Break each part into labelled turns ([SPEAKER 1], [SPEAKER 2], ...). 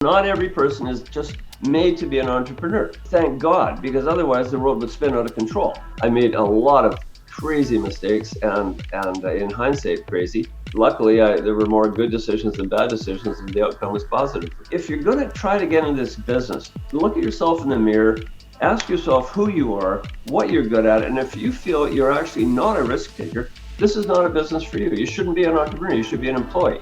[SPEAKER 1] Not every person is just made to be an entrepreneur. Thank God, because otherwise the world would spin out of control. I made a lot of crazy mistakes and in hindsight, crazy. Luckily, there were more good decisions than bad decisions, and the outcome was positive. If you're going to try to get into this business, look at yourself in the mirror, ask yourself who you are, what you're good at, and if you feel you're actually not a risk taker, this is not a business for you. You shouldn't be an entrepreneur, you should be an employee.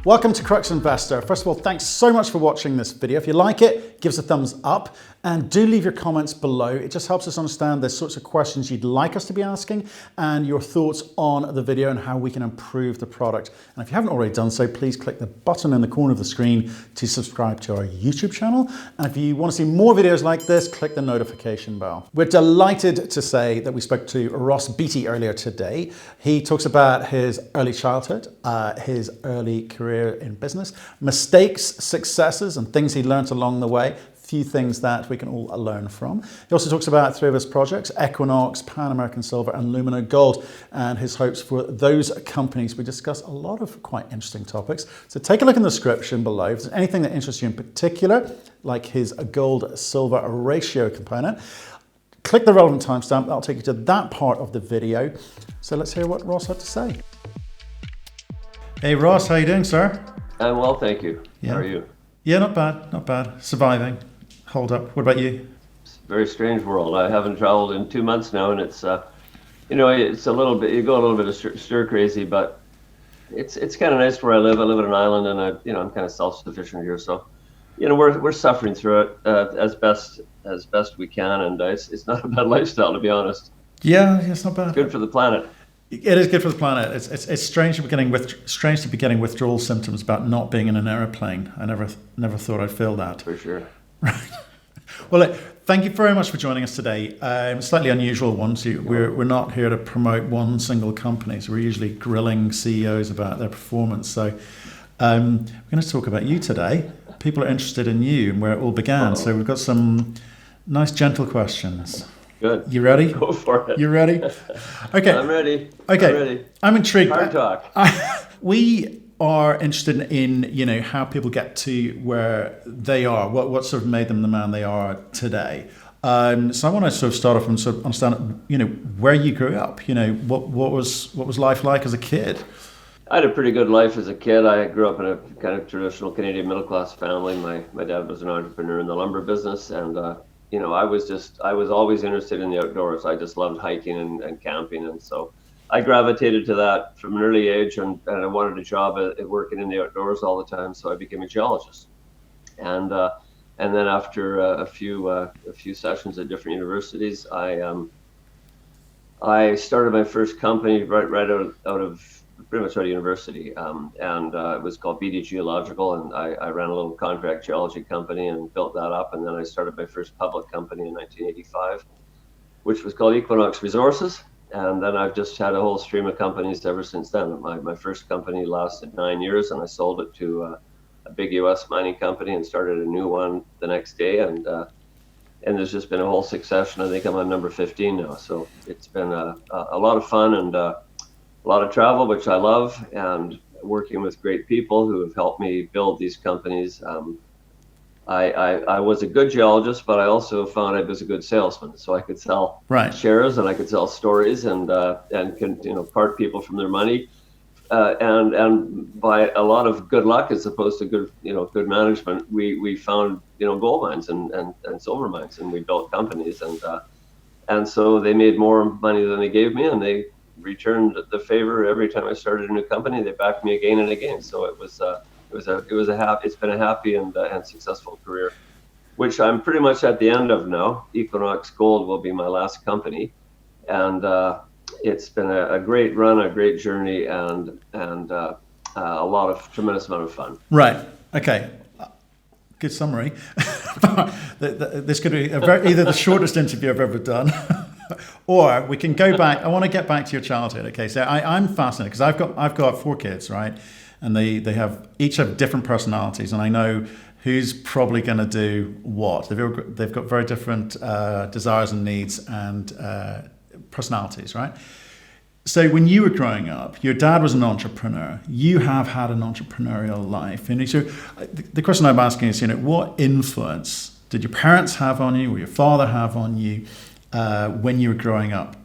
[SPEAKER 2] Welcome to Crux Investor. First of all, thanks so much for watching this video. If you like it, give us a thumbs up and do leave your comments below. It just helps us understand the sorts of questions you'd like us to be asking and your thoughts on the video and how we can improve the product. And if you haven't already done so, please click the button in the corner of the screen to subscribe to our YouTube channel. And if you want to see more videos like this, click the notification bell. We're delighted to say that we spoke to Ross Beaty earlier today. He talks about his early childhood, his early career in business, mistakes, successes, and things he learned along the way. Few things that we can all learn from. He also talks about three of his projects, Equinox, Pan American Silver, and Lumino Gold, and his hopes for those companies. We discuss a lot of quite interesting topics. So take a look in the description below. If there's anything that interests you in particular, like his gold-silver ratio component, click the relevant timestamp. That'll take you to that part of the video. So let's hear what Ross had to say. Hey Ross, how you doing, sir?
[SPEAKER 1] I'm well, thank you.
[SPEAKER 2] Yeah.
[SPEAKER 1] How are you?
[SPEAKER 2] Yeah, not bad, not bad. Surviving. Hold up. What about you?
[SPEAKER 1] It's a very strange world. I haven't traveled in 2 months now, and it's it's a little bit, you go a little bit of stir crazy, but it's kind of nice where I live. I live on an island, and I'm kind of self-sufficient here, so we're suffering through it as best we can, and it's not a bad lifestyle, to be honest.
[SPEAKER 2] Yeah, it's not bad.
[SPEAKER 1] It's good for the planet.
[SPEAKER 2] It is good for the planet. It's strange to be getting withdrawal symptoms about not being in an aeroplane. I never thought I'd feel that.
[SPEAKER 1] For sure.
[SPEAKER 2] Right. Well, look, thank you very much for joining us today. Slightly unusual one. So we're not here to promote one single company. So we're usually grilling CEOs about their performance. So we're going to talk about you today. People are interested in you and where it all began. So we've got some nice, gentle questions.
[SPEAKER 1] Good.
[SPEAKER 2] You ready?
[SPEAKER 1] Go for it.
[SPEAKER 2] You ready? Okay.
[SPEAKER 1] I'm ready.
[SPEAKER 2] Okay.
[SPEAKER 1] I'm ready.
[SPEAKER 2] I'm intrigued.
[SPEAKER 1] Hard talk.
[SPEAKER 2] We are interested in how people get to where they are. What sort of made them the man they are today. So I want to sort of start off and sort of understand, where you grew up. What was life like as a kid?
[SPEAKER 1] I had a pretty good life as a kid. I grew up in a kind of traditional Canadian middle-class family. My dad was an entrepreneur in the lumber business, and I was always interested in the outdoors. I just loved hiking and camping, and so I gravitated to that from an early age, and I wanted a job at working in the outdoors all the time, so I became a geologist. And then after a few sessions at different universities, I started my first company right out of pretty much out of university, and it was called Beaty Geological, and I ran a little contract geology company and built that up, and then I started my first public company in 1985, which was called Economical Resources, and then I've just had a whole stream of companies ever since then. My first company lasted 9 years, and I sold it to a big U.S. mining company and started a new one the next day, and there's just been a whole succession. I think I'm on number 15 now, so it's been a lot of fun and a lot of travel, which I love, and working with great people who have helped me build these companies. I was a good geologist, but I also found I was a good salesman. So I could sell shares, and I could sell stories, and part people from their money, and by a lot of good luck, as opposed to good management, we found gold mines and silver mines, and we built companies, and so they made more money than they gave me, and they returned the favor every time I started a new company. They backed me again and again. So it's been a happy and successful career, which I'm pretty much at the end of now. Equinox Gold will be my last company, and it's been a great run, a great journey, and a tremendous amount of fun.
[SPEAKER 2] Right. Okay. Good summary. This could be either the shortest interview I've ever done. Or we can go back. I want to get back to your childhood. Okay, so I'm fascinated because I've got 4 kids, right? And they each have different personalities, and I know who's probably going to do what. They've got very different desires and needs and personalities, right? So when you were growing up, your dad was an entrepreneur. You have had an entrepreneurial life, and so the question I'm asking is, what influence did your parents have on you, or your father have on you when you were growing up?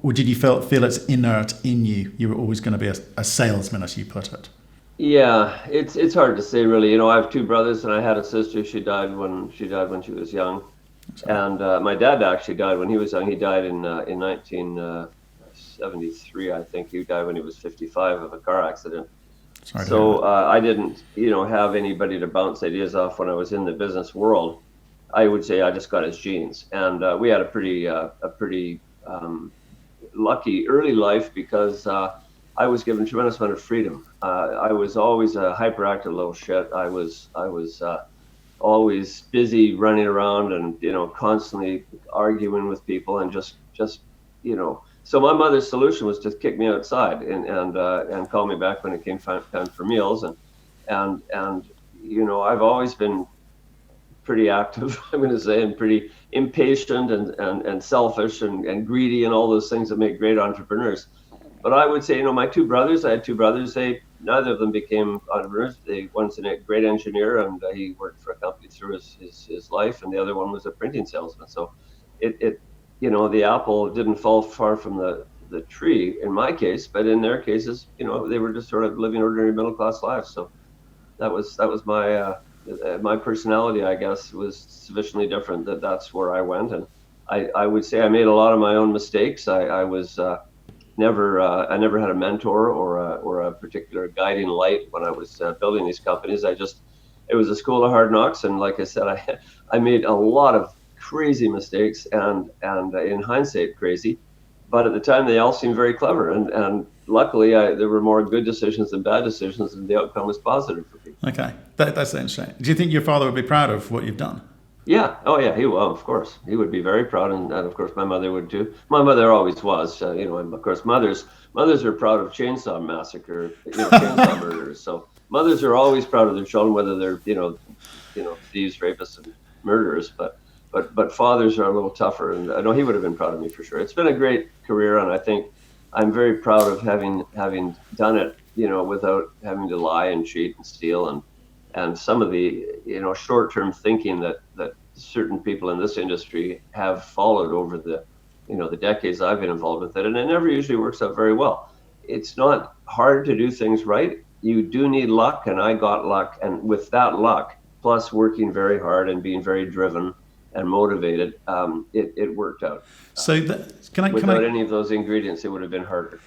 [SPEAKER 2] Or did you feel it's inert in you? You were always going to be a salesman, as you put it.
[SPEAKER 1] Yeah, it's hard to say really. I have two brothers and I had a sister. She died when she was young,
[SPEAKER 2] Sorry.
[SPEAKER 1] and my dad actually died when he was young. He died in 1973, I think. He died when he was 55 of a car accident.
[SPEAKER 2] Sorry to hear
[SPEAKER 1] So
[SPEAKER 2] that.
[SPEAKER 1] I didn't, have anybody to bounce ideas off when I was in the business world. I would say I just got his genes, and we had a pretty lucky early life because I was given a tremendous amount of freedom. I was always a hyperactive little shit. I was always busy running around and constantly arguing with people and just you know. So my mother's solution was to kick me outside and call me back when it came time for meals and I've always been pretty active, I'm going to say, and pretty impatient and selfish and greedy and all those things that make great entrepreneurs. But I would say, I had two brothers. Neither of them became entrepreneurs. One's a great engineer, and he worked for a company through his life, and the other one was a printing salesman. So, the apple didn't fall far from the tree in my case, but in their cases, they were just sort of living ordinary middle class lives. So that was my personality, I guess, was sufficiently different that's where I went, and I would say I made a lot of my own mistakes. I was I never had a mentor or a particular guiding light when I was building these companies. It was a school of hard knocks, and like I said, I made a lot of crazy mistakes, and in hindsight, crazy. But at the time, they all seemed very clever, and luckily, there were more good decisions than bad decisions, and the outcome was positive for me.
[SPEAKER 2] Okay, that's interesting. Do you think your father would be proud of what you've done?
[SPEAKER 1] Yeah. Oh, yeah. He will. Of course, he would be very proud, and of course, my mother would too. My mother always was. And of course, mothers are proud of chainsaw massacre, chainsaw murders. So mothers are always proud of their children, whether they're thieves, rapists, and murderers. But fathers are a little tougher, and I know he would have been proud of me for sure. It's been a great career, and I think I'm very proud of having done it, without having to lie and cheat and steal and some of the short-term thinking that certain people in this industry have followed over the decades I've been involved with it, and it never usually works out very well. It's not hard to do things right. You do need luck, and I got luck, and with that luck plus working very hard and being very driven and motivated, it worked out.
[SPEAKER 2] So can
[SPEAKER 1] Without
[SPEAKER 2] I?
[SPEAKER 1] any of those ingredients, it would have been harder.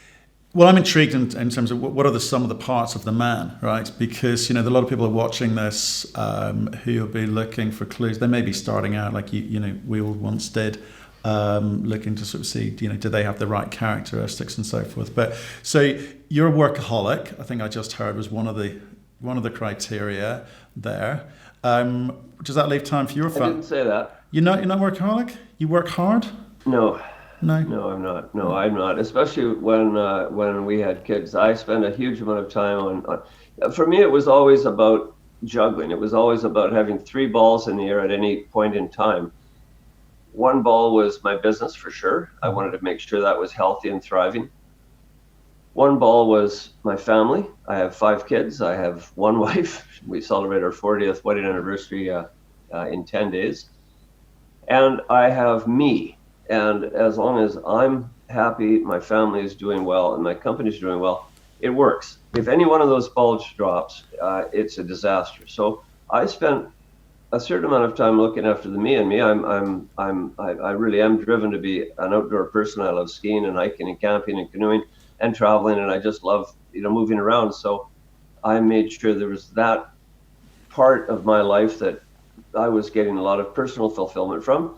[SPEAKER 2] Well, I'm intrigued in terms of what are the some of the parts of the man, right? Because a lot of people are watching this who will be looking for clues. They may be starting out like we all once did, looking to sort of see do they have the right characteristics and so forth. But so you're a workaholic. I think I just heard was one of the criteria there. Does that leave time for your
[SPEAKER 1] I didn't say that.
[SPEAKER 2] You're not workaholic. You work hard.
[SPEAKER 1] No.
[SPEAKER 2] No.
[SPEAKER 1] No, I'm not. No, I'm not. Especially when we had kids, I spent a huge amount of time on. For me, it was always about juggling. It was always about having three balls in the air at any point in time. One ball was my business for sure. I wanted to make sure that was healthy and thriving. One ball was my family. I have 5 kids. I have one wife. We celebrate our 40th wedding anniversary in 10 days. And I have me. And as long as I'm happy, my family is doing well, and my company is doing well, it works. If any one of those balls drops, it's a disaster. So I spent a certain amount of time looking after the me and me. I really am driven to be an outdoor person. I love skiing and hiking and camping and canoeing and traveling, and I just love moving around. So I made sure there was that part of my life that I was getting a lot of personal fulfillment from.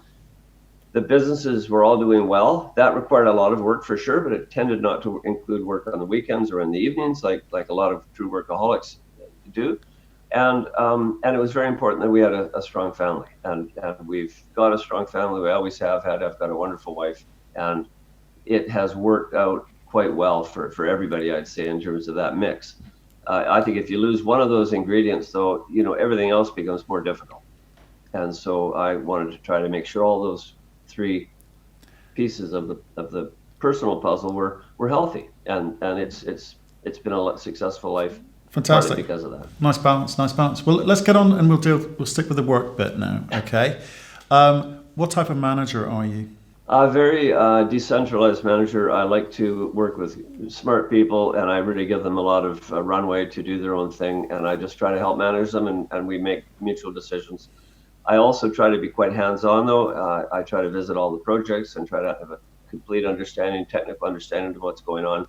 [SPEAKER 1] The businesses were all doing well. That required a lot of work for sure, but it tended not to include work on the weekends or in the evenings, like a lot of true workaholics do. And it was very important that we had a strong family, and we've got a strong family. We always have had. I've got a wonderful wife, and it has worked out quite well for everybody, I'd say, in terms of that mix. I think if you lose one of those ingredients, though, everything else becomes more difficult. And so I wanted to try to make sure all those 3 pieces of the personal puzzle were we're healthy, and it's been a successful life, partly
[SPEAKER 2] Fantastic.
[SPEAKER 1] because of that.
[SPEAKER 2] Nice balance, nice balance. Well, let's get on and we'll stick with the work bit now, okay? What type of manager are you?
[SPEAKER 1] A very decentralized manager. I like to work with smart people, and I really give them a lot of runway to do their own thing, and I just try to help manage them, and we make mutual decisions. I also try to be quite hands-on, though. I try to visit all the projects and try to have a complete understanding, technical understanding of what's going on,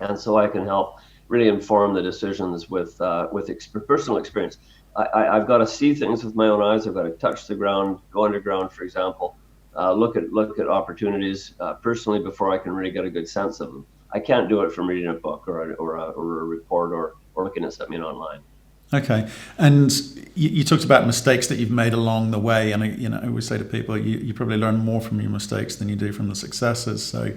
[SPEAKER 1] and so I can help really inform the decisions with personal experience. I've got to see things with my own eyes. I've got to touch the ground, go underground, for example, look at opportunities personally before I can really get a good sense of them. I can't do it from reading a book or a report or looking at something online.
[SPEAKER 2] Okay, and you talked about mistakes that you've made along the way, and I always say to people, you probably learn more from your mistakes than you do from the successes. So,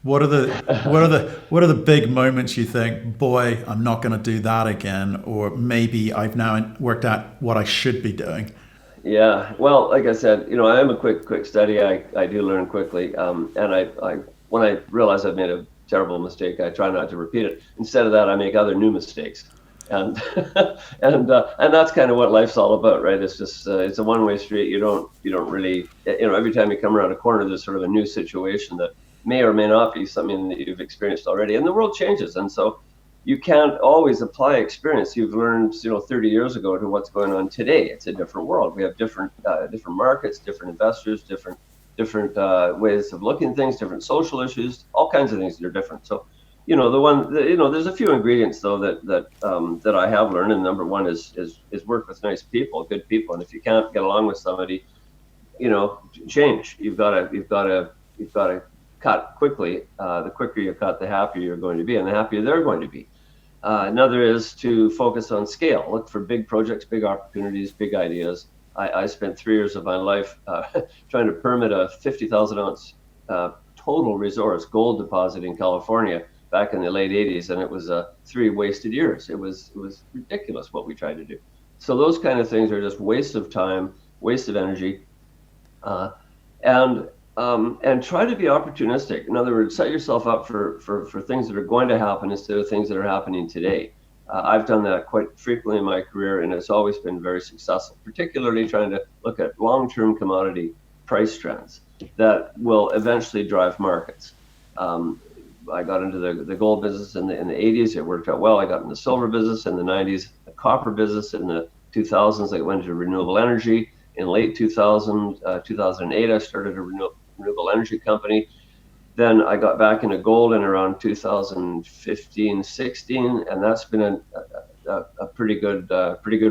[SPEAKER 2] what are the big moments you think, boy, I'm not going to do that again, or maybe I've now worked out what I should be doing?
[SPEAKER 1] Yeah, well, like I said, I am a quick study. I do learn quickly, and I when I realize I've made a terrible mistake, I try not to repeat it. Instead of that, I make other new mistakes, and and that's kind of what life's all about, right? It's just it's a one-way street. You don't really, every time you come around a corner, there's sort of a new situation that may or may not be something that you've experienced already, and the world changes, and so you can't always apply experience you've learned 30 years ago to what's going on today. It's a different world. We have different markets, different investors, different ways of looking at things, different social issues, all kinds of things that are different. So there's a few ingredients though that I have learned, and number one is work with nice people, good people. And if you can't get along with somebody, change. You've got to cut quickly. The quicker you cut, the happier you're going to be, and the happier they're going to be. Another is to focus on scale. Look for big projects, big opportunities, big ideas. I spent 3 years of my life trying to permit a 50,000 ounce total resource gold deposit in California back in the late 80s, and it was 3 wasted years. It was ridiculous what we tried to do. So those kind of things are just waste of time, waste of energy, and try to be opportunistic. In other words, set yourself up for things that are going to happen instead of things that are happening today. I've done that quite frequently in my career, and it's always been very successful, particularly trying to look at long-term commodity price trends that will eventually drive markets. I got into the gold business in the 80s. It worked out well. I got in the silver business in the 90s, the copper business in the 2000s. I went into renewable energy. In late 2008, I started a renewable energy company. Then I got back into gold in around 2015, 16, and that's been a pretty good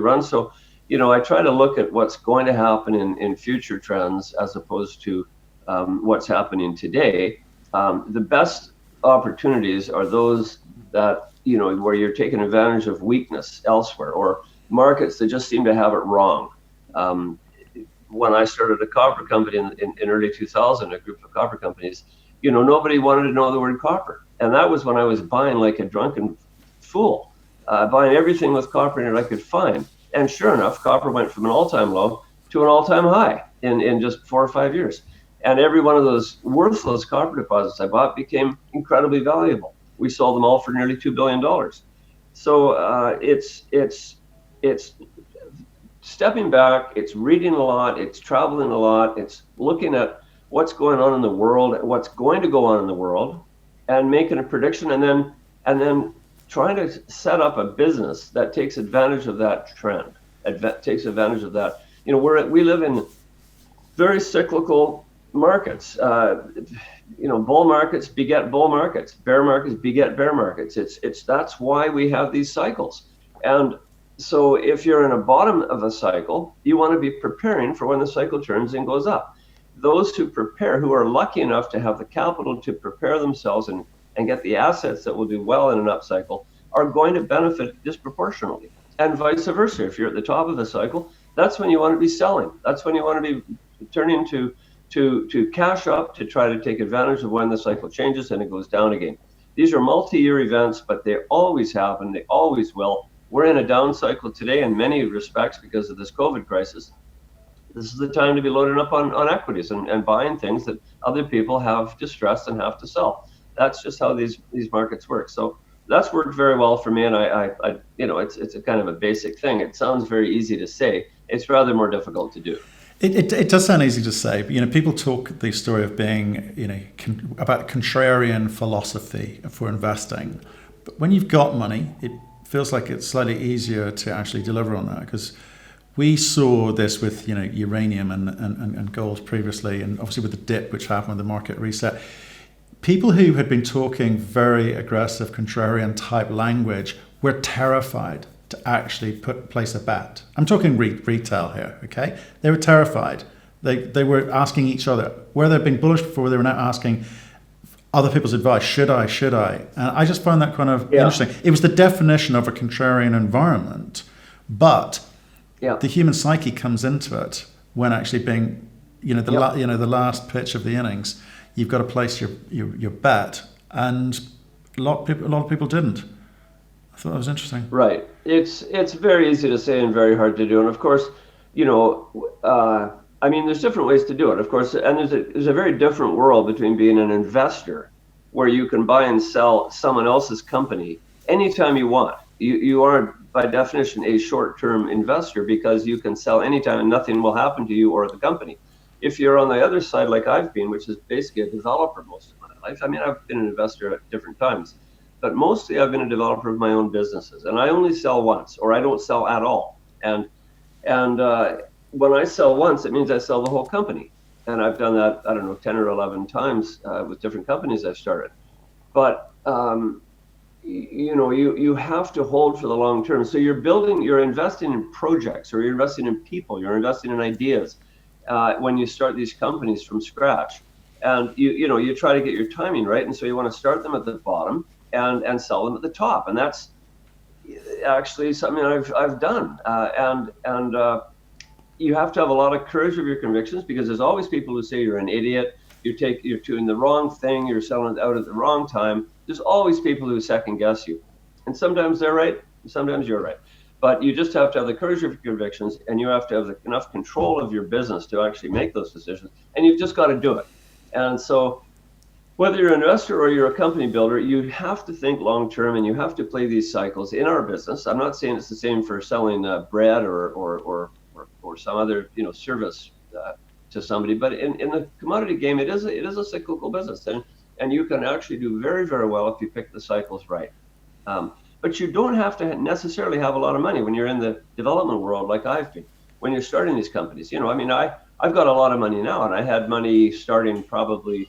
[SPEAKER 1] run. So, I try to look at what's going to happen in future trends as opposed to what's happening today. The best opportunities are those that, where you're taking advantage of weakness elsewhere or markets that just seem to have it wrong. When I started a copper company in early 2000, a group of copper companies, nobody wanted to know the word copper. And that was when I was buying like a drunken fool, buying everything with copper in it I could find. And sure enough, copper went from an all-time low to an all-time high in just 4 or 5 years. And every one of those worthless copper deposits I bought became incredibly valuable. We sold them all for nearly $2 billion. So it's stepping back, it's reading a lot, it's traveling a lot, it's looking at what's going on in the world, what's going to go on in the world, and making a prediction, and then trying to set up a business that takes advantage of that trend, takes advantage of that. We live in very cyclical markets. Bull markets beget bull markets, bear markets beget bear markets. That's why we have these cycles. And so if you're in a bottom of a cycle, you want to be preparing for when the cycle turns and goes up. Those who prepare, who are lucky enough to have the capital to prepare themselves and get the assets that will do well in an upcycle, are going to benefit disproportionately. And vice versa. If you're at the top of the cycle, that's when you want to be selling. That's when you want to be turning to cash up to try to take advantage of when the cycle changes and it goes down again. These are multi-year events, but they always happen. They always will. We're in a down cycle today in many respects because of this COVID crisis. This is the time to be loading up on equities and buying things that other people have distressed and have to sell. That's just how these markets work. So that's worked very well for me, and I it's a kind of a basic thing. It sounds very easy to say. It's rather more difficult to do.
[SPEAKER 2] It does sound easy to say, but people talk the story of being about contrarian philosophy for investing. But when you've got money, it feels like it's slightly easier to actually deliver on that, because we saw this with uranium and gold previously, and obviously with the dip which happened with the market reset. People who had been talking very aggressive contrarian type language were terrified to actually place a bet. I'm talking retail here, okay? They were terrified. They were asking each other, where they'd been bullish before, they were now asking other people's advice. Should I? And I just found that kind of interesting. It was the definition of a contrarian environment, but the human psyche comes into it when actually being, the last pitch of the innings, you've got to place your bet, and a lot of people didn't. I thought that was interesting.
[SPEAKER 1] Right. It's very easy to say and very hard to do. And of course, there's different ways to do it, of course. And there's a very different world between being an investor, where you can buy and sell someone else's company anytime you want. You are, by definition, a short-term investor, because you can sell anytime and nothing will happen to you or the company. If you're on the other side, like I've been, which is basically a developer most of my life. I mean, I've been an investor at different times, but mostly I've been a developer of my own businesses, and I only sell once, or I don't sell at all. And when I sell once, it means I sell the whole company. And I've done that, 10 or 11 times with different companies I've started. But you have to hold for the long term. So you're investing in projects, or you're investing in people, you're investing in ideas when you start these companies from scratch. And you try to get your timing right, and so you want to start them at the bottom and sell them at the top, and that's actually something I've done. You have to have a lot of courage of your convictions, because there's always people who say you're an idiot, you're doing the wrong thing, you're selling it out at the wrong time. There's always people who second guess you, and sometimes they're right, and sometimes you're right. But you just have to have the courage of your convictions, and you have to have enough control of your business to actually make those decisions, and you've just got to do it. And so whether you're an investor or you're a company builder, you have to think long term, and you have to play these cycles in our business. I'm not saying it's the same for selling bread or some other service to somebody, but in the commodity game, it is a cyclical business, and you can actually do very, very well if you pick the cycles right. But you don't have to necessarily have a lot of money when you're in the development world, like I've been. When you're starting these companies, I've got a lot of money now, and I had money starting probably.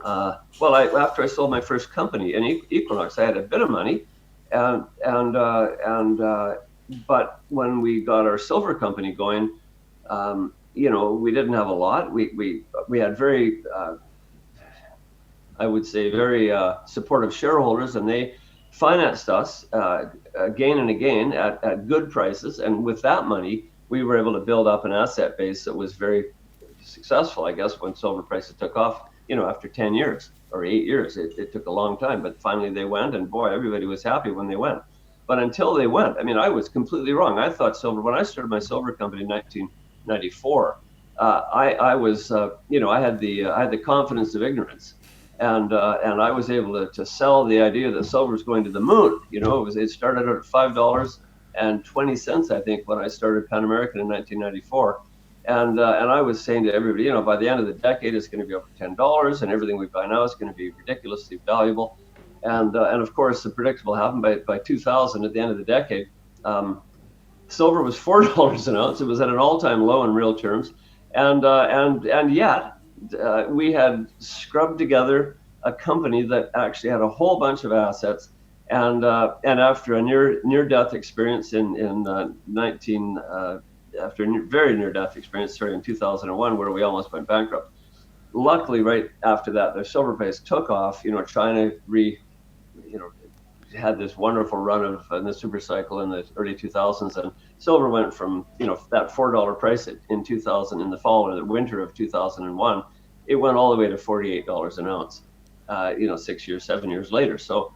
[SPEAKER 1] After I sold my first company in Equinox, I had a bit of money, but when we got our silver company going, we didn't have a lot. We had very, I would say, very supportive shareholders, and they financed us again and again at good prices. And with that money, we were able to build up an asset base that was very successful, I guess, when silver prices took off. After 10 years or 8 years, it took a long time, but finally they went, and boy, everybody was happy when they went. But until they went, I was completely wrong. I thought silver, when I started my silver company in 1994, I was, I had the confidence of ignorance, and I was able to sell the idea that silver was going to the moon. It started out at $5.20, I think, when I started Pan American in 1994. And I was saying to everybody, by the end of the decade, it's going to be over $10, and everything we buy now is going to be ridiculously valuable. And of course, the predictable happened. By 2000, at the end of the decade, silver was $4 an ounce. It was at an all-time low in real terms, and yet we had scrubbed together a company that actually had a whole bunch of assets. And after a near-death experience after a very near-death experience, in 2001, where we almost went bankrupt. Luckily, right after that, the silver price took off. China had this wonderful run in the super cycle in the early 2000s, and silver went from that $4 price in 2000 in the fall or the winter of 2001, it went all the way to $48 an ounce. 7 years later. So.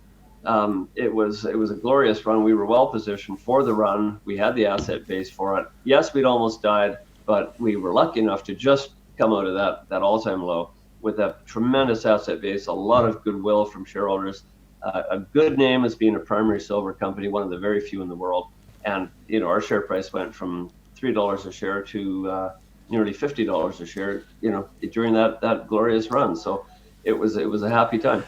[SPEAKER 1] It was a glorious run. We were well positioned for the run. We had the asset base for it. Yes, we'd almost died, but we were lucky enough to just come out of that all-time low with a tremendous asset base, a lot of goodwill from shareholders, a good name as being a primary silver company, one of the very few in the world. And our share price went from $3 a share to nearly $50 a share, during that glorious run. So it was a happy time.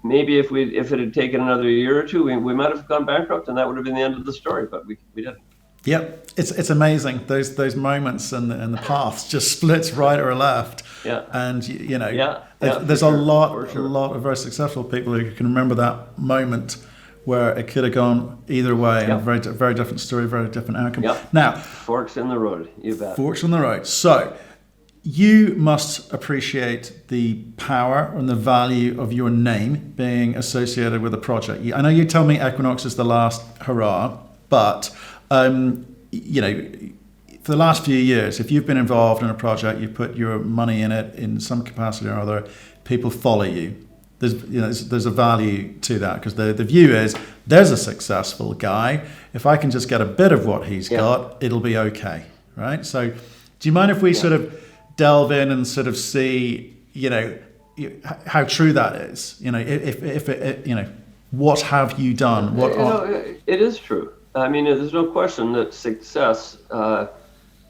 [SPEAKER 1] Maybe if it had taken another year or two, we might have gone bankrupt, and that would have been the end of the story. But we didn't.
[SPEAKER 2] Yep, it's amazing those moments and the paths just splits right or left.
[SPEAKER 1] Yeah,
[SPEAKER 2] and there's
[SPEAKER 1] sure,
[SPEAKER 2] a lot of very successful people who can remember that moment where it could have gone either way, and a very different story, very different outcome.
[SPEAKER 1] Yep.
[SPEAKER 2] Now,
[SPEAKER 1] forks in the road, you bet.
[SPEAKER 2] Forks in the road. So you must appreciate the power and the value of your name being associated with a project. I know you tell me Equinox is the last hurrah, but for the last few years, if you've been involved in a project, you put your money in it in some capacity or other, people follow you. There's a value to that, because the view is there's a successful guy. If I can just get a bit of what he's got, it'll be okay, right? So, do you mind if we sort of delve in and sort of see, how true that is? What have you done?
[SPEAKER 1] It is true. I mean, there's no question that success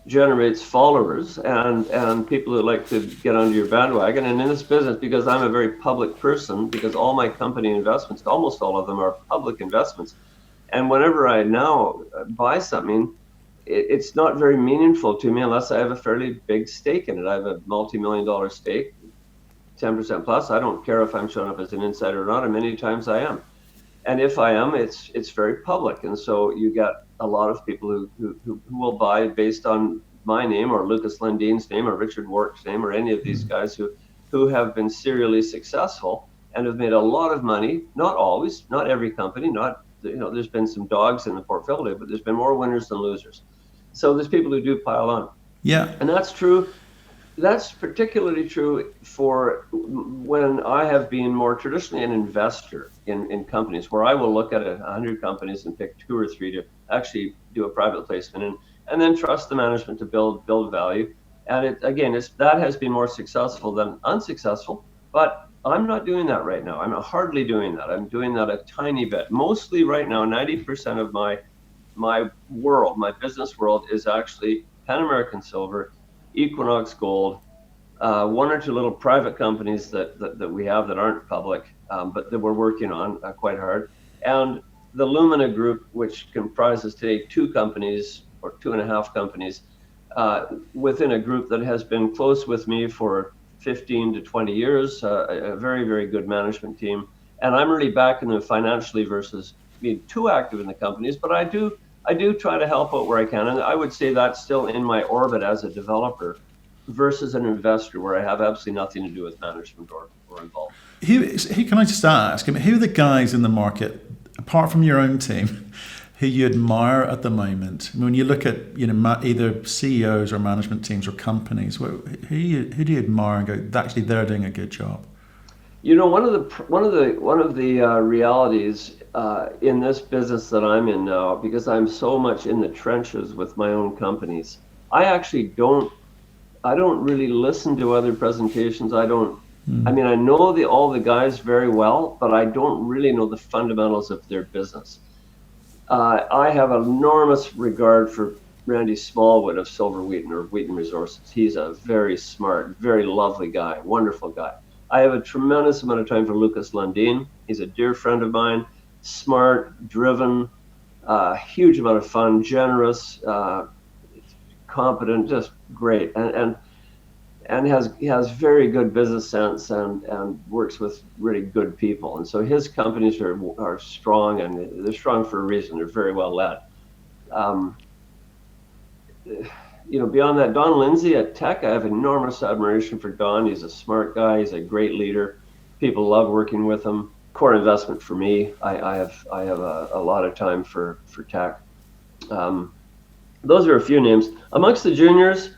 [SPEAKER 1] generates followers and people that like to get onto your bandwagon. And in this business, because I'm a very public person, because all my company investments, almost all of them, are public investments. And whenever I now buy something, it's not very meaningful to me unless I have a fairly big stake in it. I have a multi-million-dollar stake, 10% plus. I don't care if I'm showing up as an insider or not, and many times I am. And if I am, it's very public. And so you get a lot of people who will buy based on my name or Lucas Lundine's name or Richard Warwick's name or any of these guys who have been serially successful and have made a lot of money. Not always, not every company, there's been some dogs in the portfolio, but there's been more winners than losers. So there's people who do pile on.
[SPEAKER 2] Yeah.
[SPEAKER 1] And that's true. That's particularly true for when I have been more traditionally an investor in companies, where I will look at 100 companies and pick 2 or 3 to actually do a private placement in, and then trust the management to build value. And that has been more successful than unsuccessful, but I'm not doing that right now. I'm hardly doing that. I'm doing that a tiny bit. Mostly right now, 90% of my world, my business world, is actually Pan American Silver, Equinox Gold, 1 or 2 little private companies that we have that aren't public, but that we're working on quite hard, and the Lumina Group, which comprises today 2 companies or 2.5 companies within a group that has been close with me for 15 to 20 years, a very, very good management team. And I'm really backing them financially versus being too active in the companies, but I do try to help out where I can. And I would say that's still in my orbit as a developer versus an investor, where I have absolutely nothing to do with management or involved.
[SPEAKER 2] Who can I just ask? Who are the guys in the market, apart from your own team, who you admire at the moment? When you look at either CEOs or management teams or companies, who do you admire and go, actually they're doing a good job?
[SPEAKER 1] One of the realities in this business that I'm in now, because I'm so much in the trenches with my own companies, I actually don't really listen to other presentations. I mean, I know all the guys very well, but I don't really know the fundamentals of their business. I have enormous regard for Randy Smallwood of Silver Wheaton or Wheaton Resources. He's a very smart, very lovely guy, wonderful guy. I have a tremendous amount of time for Lucas Lundin. He's a dear friend of mine, smart, driven, huge amount of fun, generous, competent, just great, and has very good business sense and works with really good people. And so his companies are strong, and they're strong for a reason. They're very well led. Beyond that, Don Lindsay at Tech, I have enormous admiration for Don. He's a smart guy. He's a great leader. People love working with him. Core investment for me. I have a lot of time for Tech. Those are a few names. Amongst the juniors,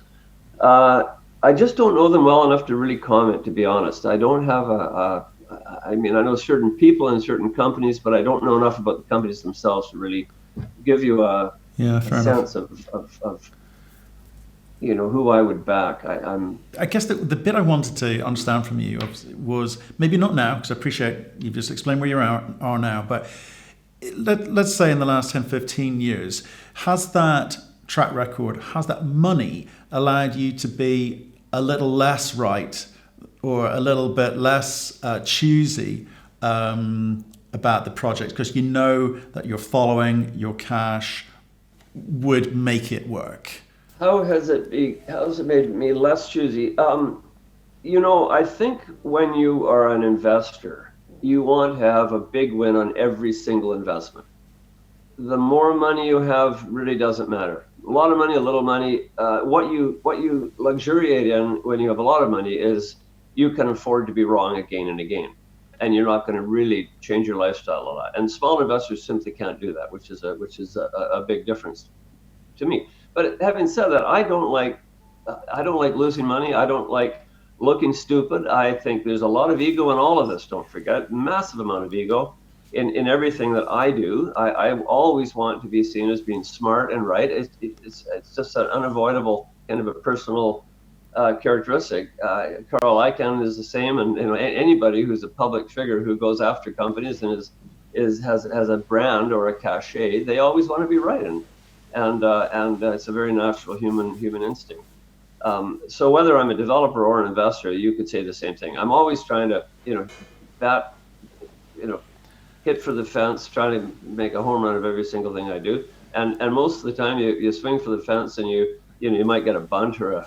[SPEAKER 1] I just don't know them well enough to really comment, to be honest. I don't have I know certain people in certain companies, but I don't know enough about the companies themselves to really give you a sense of who I would back. I'm
[SPEAKER 2] I guess the bit I wanted to understand from you was maybe not now, because I appreciate you've just explained where you are now, but let's say in the last 10, 15 years, has that track record, has that money allowed you to be a little less right or a little bit less choosy about the project, because you know that you're following your cash would make it work?
[SPEAKER 1] How has it made me less choosy? I think when you are an investor, you want to have a big win on every single investment. The more money you have really doesn't matter. A lot of money, a little money. What you luxuriate in when you have a lot of money is you can afford to be wrong again and again, and you're not going to really change your lifestyle a lot. And small investors simply can't do that, which is a big difference to me. But having said that, I don't like losing money. I don't like looking stupid. I think there's a lot of ego in all of this. Don't forget, massive amount of ego in everything that I do. I always want to be seen as being smart and right. It's just an unavoidable kind of a personal characteristic. Carl Icahn is the same, and anybody who's a public figure who goes after companies and has a brand or a cachet, they always want to be right, and it's a very natural human instinct. So whether I'm a developer or an investor, you could say the same thing. I'm always trying to, bat, hit for the fence, trying to make a home run of every single thing I do. And most of the time, you swing for the fence, and you might get a bunt or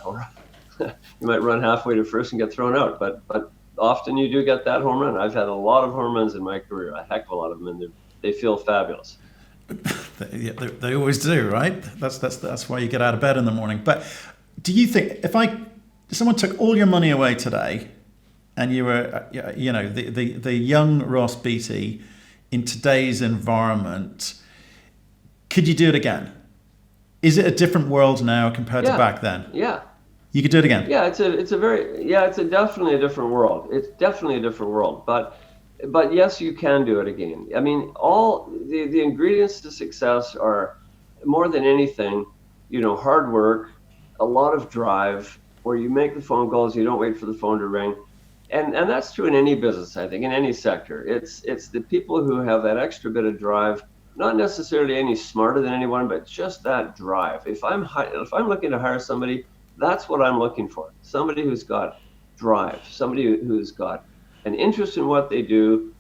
[SPEAKER 1] you might run halfway to first and get thrown out. But often you do get that home run. I've had a lot of home runs in my career, a heck of a lot of them, and they feel fabulous.
[SPEAKER 2] They always do, right? That's why you get out of bed in the morning. But do you think if someone took all your money away today, and you were, the young Ross Beaty in today's environment, could you do it again? Is it a different world now compared to back then?
[SPEAKER 1] Yeah.
[SPEAKER 2] You could do it again.
[SPEAKER 1] Yeah, it's definitely a different world. It's definitely a different world. But yes, you can do it again. I mean, all the ingredients to success are, more than anything, hard work, a lot of drive, where you make the phone calls, you don't wait for the phone to ring. And that's true in any business, I think, in any sector. It's the people who have that extra bit of drive, not necessarily any smarter than anyone, but just that drive. If I'm looking to hire somebody, that's what I'm looking for. Somebody who's got drive, somebody who's got an interest in what they do,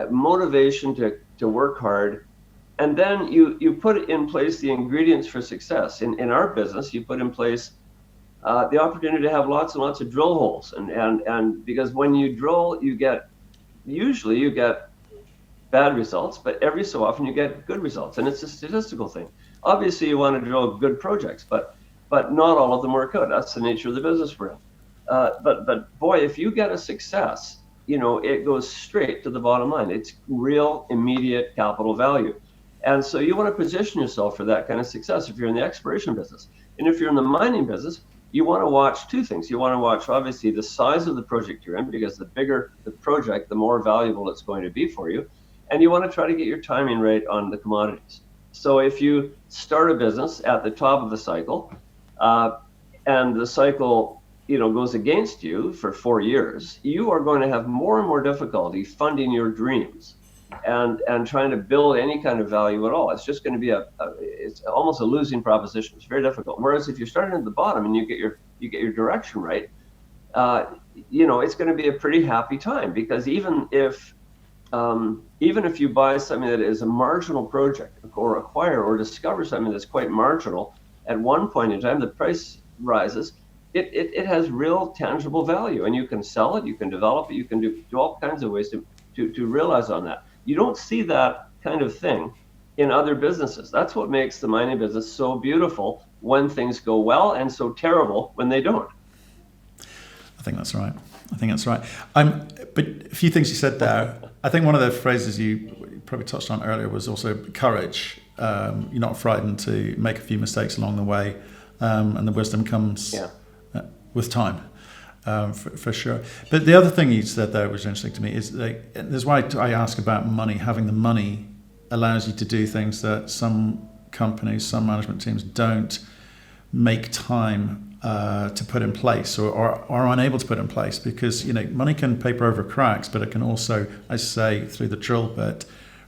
[SPEAKER 1] motivation to work hard, and then you put in place the ingredients for success. In our business, you put in place the opportunity to have lots and lots of drill holes, and because when you drill, usually you get bad results, but every so often you get good results, and it's a statistical thing. Obviously, you want to drill good projects, but not all of them work out. That's the nature of the business we're in. But boy, if you get a success, it goes straight to the bottom line. It's real, immediate capital value. And so you want to position yourself for that kind of success if you're in the exploration business. And if you're in the mining business, you want to watch two things. You want to watch, obviously, the size of the project you're in, because the bigger the project, the more valuable it's going to be for you. And you want to try to get your timing right on the commodities. So if you start a business at the top of the cycle, and the cycle goes against you for 4 years, you are going to have more and more difficulty funding your dreams and trying to build any kind of value at all. It's just going to be it's almost a losing proposition. It's very difficult. Whereas if you're starting at the bottom and you get your direction right, it's going to be a pretty happy time, because even if you buy something that is a marginal project, or acquire or discover something that's quite marginal at one point in time, the price rises. It has real tangible value, and you can sell it, you can develop it, you can do all kinds of ways to realize on that. You don't see that kind of thing in other businesses. That's what makes the mining business so beautiful when things go well, and so terrible when they don't.
[SPEAKER 2] I think that's right. But a few things you said there. I think one of the phrases you probably touched on earlier was also courage. You're not frightened to make a few mistakes along the way, and the wisdom comes with time, for sure. But the other thing you said there was interesting to me is there's why I ask about money. Having the money allows you to do things that some companies, some management teams don't, make time to put in place, or are unable to put in place, because money can paper over cracks, but it can also, I say, through the drill bit,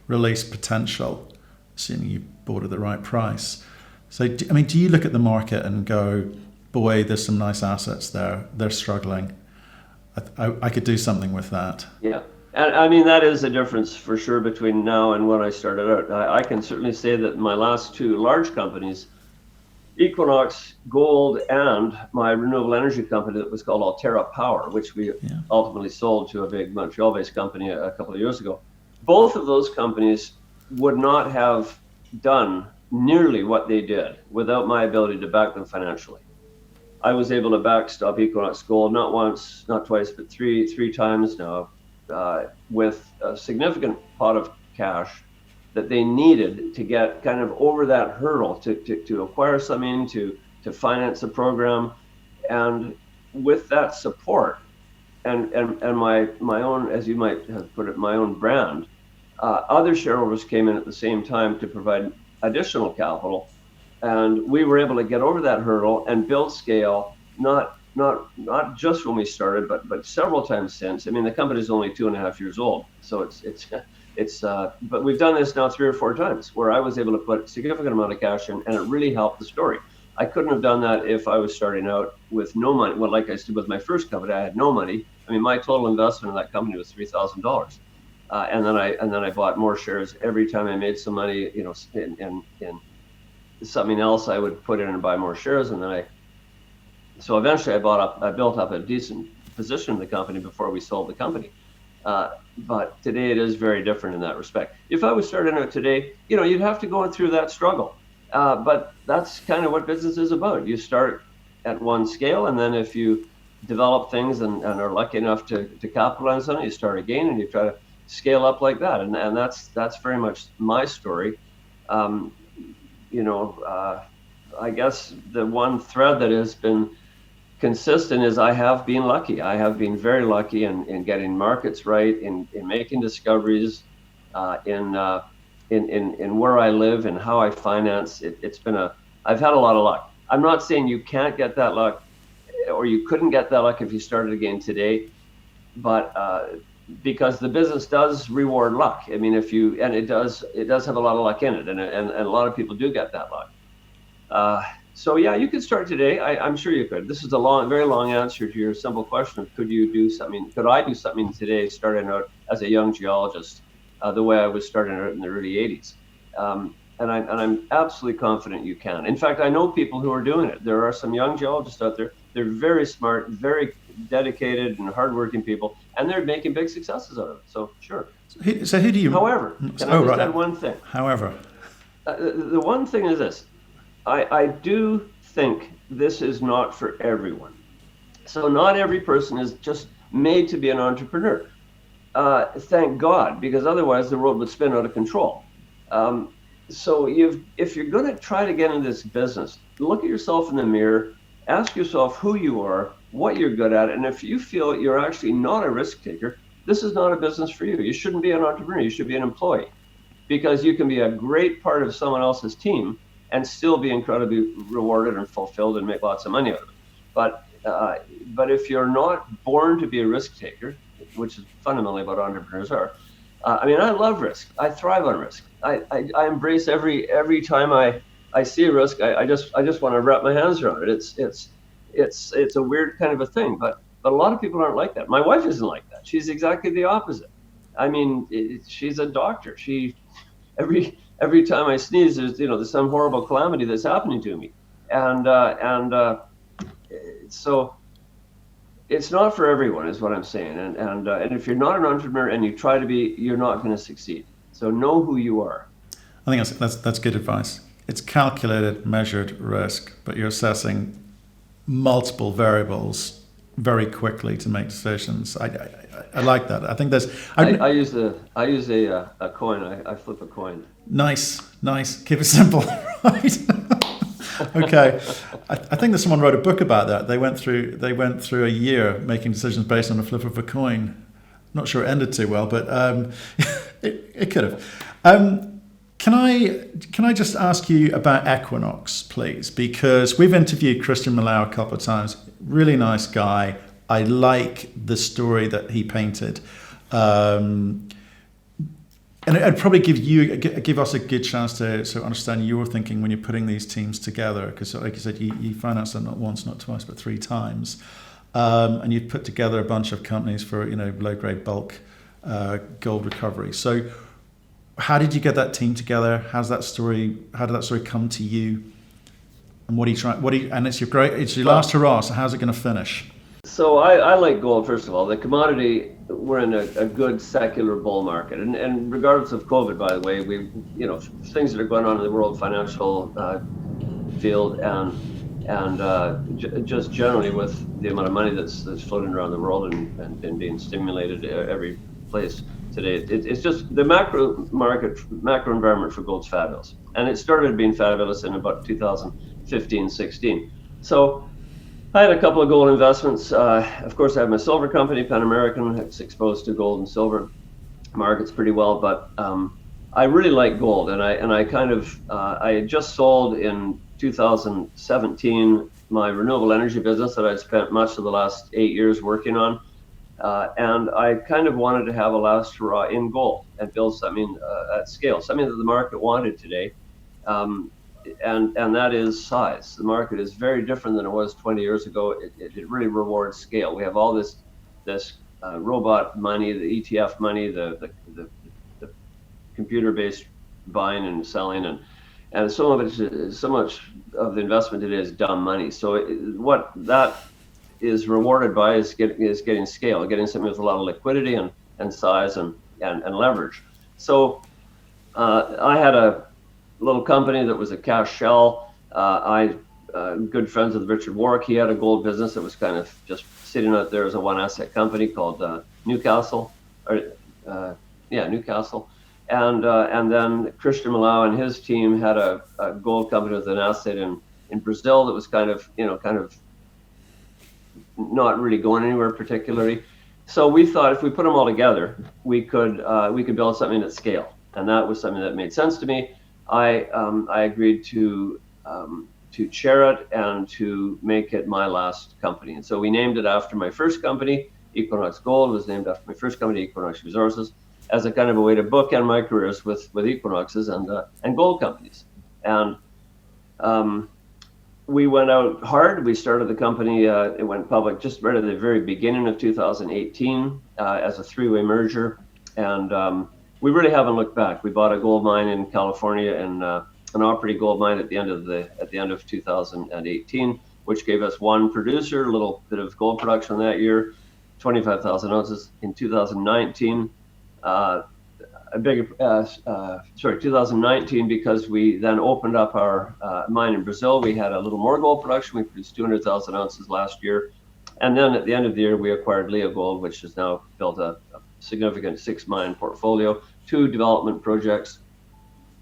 [SPEAKER 2] release potential, assuming you bought at the right price. So, do you look at the market and go, boy, there's some nice assets there, they're struggling, I could do something with that?
[SPEAKER 1] Yeah. And that is a difference for sure between now and when I started out. I can certainly say that my last two large companies, Equinox Gold and my renewable energy company that was called Alterra Power, which we ultimately sold to a big Montreal-based company a couple of years ago. Both of those companies would not have done nearly what they did without my ability to back them financially. I was able to backstop Equinox Gold not once, not twice, but three times now, with a significant pot of cash that they needed to get kind of over that hurdle to acquire something, to finance a program. And with that support and my own, as you might have put it, my own brand, other shareholders came in at the same time to provide additional capital. And we were able to get over that hurdle and build scale, not just when we started, but several times since. I mean, the company is only 2.5 years old, so it's but we've done this now 3 or 4 times where I was able to put a significant amount of cash in, and it really helped the story. I couldn't have done that if I was starting out with no money. Well, like I said with my first company, I had no money. I mean, my total investment in that company was $3,000, and then I bought more shares every time I made some money. In something else, I would put in and buy more shares, and then so eventually I built up a decent position in the company before we sold the company. But today it is very different in that respect. If I was starting out today, you'd have to go through that struggle. But that's kind of what business is about. You start at one scale, and then if you develop things and are lucky enough to capitalize on it, you start again and you try to scale up like that. And that's very much my story. I guess the one thread that has been consistent is I have been lucky. I have been very lucky in getting markets right, in making discoveries, in where I live and how I finance. I've had a lot of luck. I'm not saying you can't get that luck, or you couldn't get that luck if you started again today, but because the business does reward luck. I mean, it does have a lot of luck in it, and a lot of people do get that luck. So yeah, you could start today. I'm sure you could. This is a very long answer to your simple question of could you do something? Could I do something today, starting out as a young geologist, the way I was starting out in the early '80s? And I'm absolutely confident you can. In fact, I know people who are doing it. There are some young geologists out there. They're very smart, very dedicated, and hardworking people, and they're making big successes out of it. So sure.
[SPEAKER 2] So who do you?
[SPEAKER 1] However, can I just add one thing?
[SPEAKER 2] However,
[SPEAKER 1] the one thing is this. I do think this is not for everyone. So not every person is just made to be an entrepreneur. Thank God, because otherwise the world would spin out of control. So if you're going to try to get into this business, look at yourself in the mirror, ask yourself who you are, what you're good at, and if you feel you're actually not a risk taker, this is not a business for you. You shouldn't be an entrepreneur. You should be an employee, because you can be a great part of someone else's team and still be incredibly rewarded and fulfilled and make lots of money out of it. But if you're not born to be a risk taker, which is fundamentally what entrepreneurs are, I love risk. I thrive on risk. I embrace every time I see a risk. I just want to wrap my hands around it. It's a weird kind of a thing, but a lot of people aren't like that. My wife isn't like that. She's exactly the opposite. She's a doctor. Every time I sneeze, there's some horrible calamity that's happening to me, so it's not for everyone, is what I'm saying. And if you're not an entrepreneur and you try to be, you're not going to succeed. So know who you are.
[SPEAKER 2] I think that's good advice. It's calculated, measured risk, but you're assessing multiple variables very quickly to make decisions. I like that. I think there's.
[SPEAKER 1] I use a coin. I flip a coin.
[SPEAKER 2] Nice. Keep it simple, right? Okay. I think that someone wrote a book about that. They went through a year making decisions based on the flip of a coin. Not sure it ended too well, but it could have. Can I just ask you about Equinox, please? Because we've interviewed Christian Millau a couple of times. Really nice guy. I like the story that he painted. And it'd probably give us a good chance to sort of understand your thinking when you're putting these teams together. Because, like you said, you financed them not once, not twice, but 3 times, and you've put together a bunch of companies for low grade bulk gold recovery. So, how did you get that team together? How did that story come to you? And what are you trying? And it's your last hurrah. So how's it going to finish?
[SPEAKER 1] So I like gold, first of all. The commodity, we're in a good secular bull market, and regardless of COVID, by the way, things that are going on in the world financial field, and just generally with the amount of money that's floating around the world and being stimulated every place today, it's just the macro environment for gold's fabulous, and it started being fabulous in about 2015-16. So I had a couple of gold investments. Of course, I have my silver company, Pan American. It's exposed to gold and silver markets pretty well, but I really like gold, and I had just sold in 2017 my renewable energy business that I'd spent much of the last 8 years working on, and I kind of wanted to have a last hurrah in gold and build something at scale, something that the market wanted today. And that is size. The market is very different than it was 20 years ago. It really rewards scale. We have all this robot money, the ETF money, the computer-based buying and selling, and so much of the investment today is dumb money. So what that is rewarded by is getting scale, getting something with a lot of liquidity and size and leverage. So I had a little company that was a cash shell. Good friends with Richard Warwick. He had a gold business that was kind of just sitting out there as a one asset company called Newcastle. Newcastle. And then Christian Millau and his team had a gold company with an asset in Brazil that was kind of not really going anywhere particularly. So we thought if we put them all together, we could build something at scale, and that was something that made sense to me. I agreed to chair it and to make it my last company. And so we named it after my first company. Equinox Gold was named after my first company, Equinox Resources, as a kind of a way to bookend my careers with Equinoxes and gold companies. And we went out hard. We started the company, it went public just right at the very beginning of 2018 as a 3-way merger. And we really haven't looked back. We bought a gold mine in California and an operating gold mine at the end of 2018, which gave us one producer, a little bit of gold production that year, 25,000 ounces. In 2019, 2019, because we then opened up our mine in Brazil, we had a little more gold production. We produced 200,000 ounces last year. And then at the end of the year, we acquired Leo Gold, which has now built a significant 6-mine portfolio, 2 development projects,